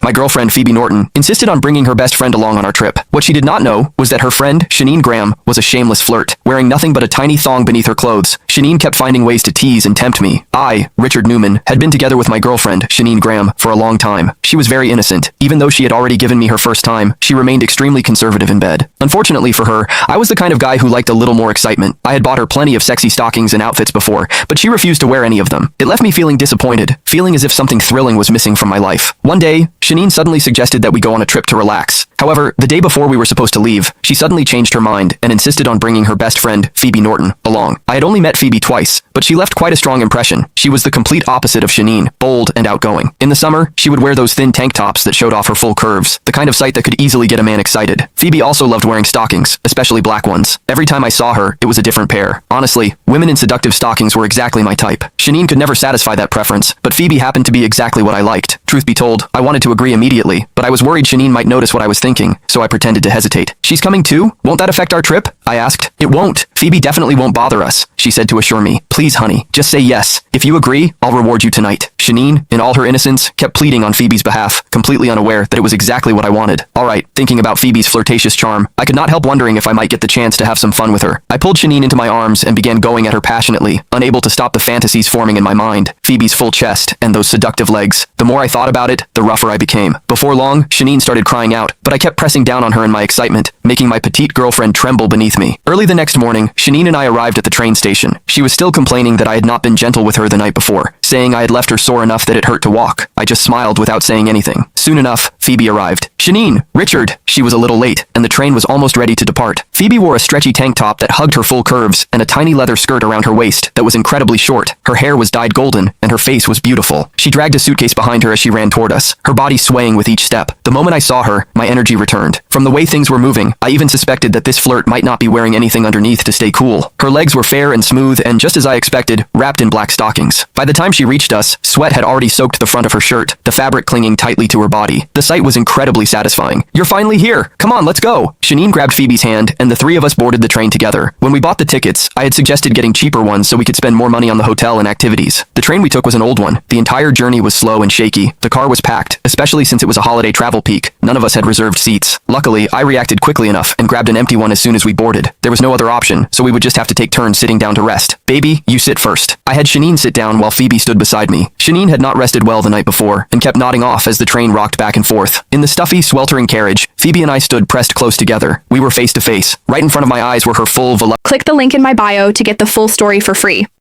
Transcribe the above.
my girlfriend Phoebe Norton, insisted on bringing her best friend along on our trip. What she did not know was that her friend, Shanine Graham, was a shameless flirt. Wearing nothing but a tiny thong beneath her clothes, Shanine kept finding ways to tease and tempt me. I, Richard Newman, had been together with my girlfriend, Shanine Graham, for a long time. She was very innocent. Even though she had already given me her first time, she remained extremely conservative in bed. Unfortunately for her, I was the kind of guy who liked a little more excitement. I had bought her plenty of sexy stockings and outfits before, but she refused to wear any of them. It left me feeling disappointed, feeling as if something thrilling was missing from my life. One day, Shanine suddenly suggested that we go on a trip to relax. However, the day before we were supposed to leave, she suddenly changed her mind and insisted on bringing her best friend, Phoebe Norton, along. I had only met Phoebe twice, but she left quite a strong impression. She was the complete opposite of Shanine, bold and outgoing. In the summer, she would wear those thin tank tops that showed off her full curves, the kind of sight that could easily get a man excited. Phoebe also loved wearing stockings, especially black ones. Every time I saw her, it was a different pair. Honestly, women in seductive stockings were exactly my type. Shanine could never satisfy that preference, but Phoebe happened to be exactly what I liked. Truth be told, I wanted to agree immediately, but I was worried Shanine might notice what I was thinking, so I pretended to hesitate. "She's coming too? Won't that affect our trip?" I asked. "It won't. Phoebe definitely won't bother us," she said to assure me. "Please, honey, just say yes. If you agree, I'll reward you tonight." Shanine, in all her innocence, kept pleading on Phoebe's behalf, completely unaware that it was exactly what I wanted. Alright, thinking about Phoebe's flirtatious charm, I could not help wondering if I might get the chance to have some fun with her. I pulled Shanine into my arms and began going at her passionately, unable to stop the fantasies forming in my mind. Phoebe's full chest and those seductive legs. The more I thought about it, the rougher I became. Before long, Shanine started crying out, but I kept pressing down on her in my excitement, making my petite girlfriend tremble beneath me. Early the next morning, Shanine and I arrived at the train station. She was still complaining that I had not been gentle with her the night before, saying I had left her sore enough that it hurt to walk. I just smiled without saying anything. Soon enough, Phoebe arrived. "Shanine, Richard." She was a little late, and the train was almost ready to depart. Phoebe wore a stretchy tank top that hugged her full curves and a tiny leather skirt around her waist that was incredibly short. Her hair was dyed golden, and her face was beautiful. She dragged a suitcase behind her as she ran toward us, her body swaying with each step. The moment I saw her, my energy returned. From the way things were moving, I even suspected that this flirt might not be wearing anything underneath to stay cool. Her legs were fair and smooth and, just as I expected, wrapped in black stockings. By the time she reached us, sweat had already soaked the front of her shirt, the fabric clinging tightly to her body. The sight was incredibly satisfying. "You're finally here. Come on, let's go." Shanine grabbed Phoebe's hand, and the three of us boarded the train together. When we bought the tickets, I had suggested getting cheaper ones so we could spend more money on the hotel and activities. The train we took was an old one. The entire journey was slow and shaky. The car was packed, especially since it was a holiday travel peak. None of us had reserved seats. Luckily, I reacted quickly enough and grabbed an empty one as soon as we boarded. There was no other option, so we would just have to take turns sitting down to rest. "Baby, you sit first." I had Shanine sit down while Phoebe stood beside me. Shanine had not rested well the night before and kept nodding off as the train rocked back and forth. In the stuffy, sweltering carriage, Phoebe and I stood pressed close together. We were face to face. Right in front of my eyes were her full Click the link in my bio to get the full story for free.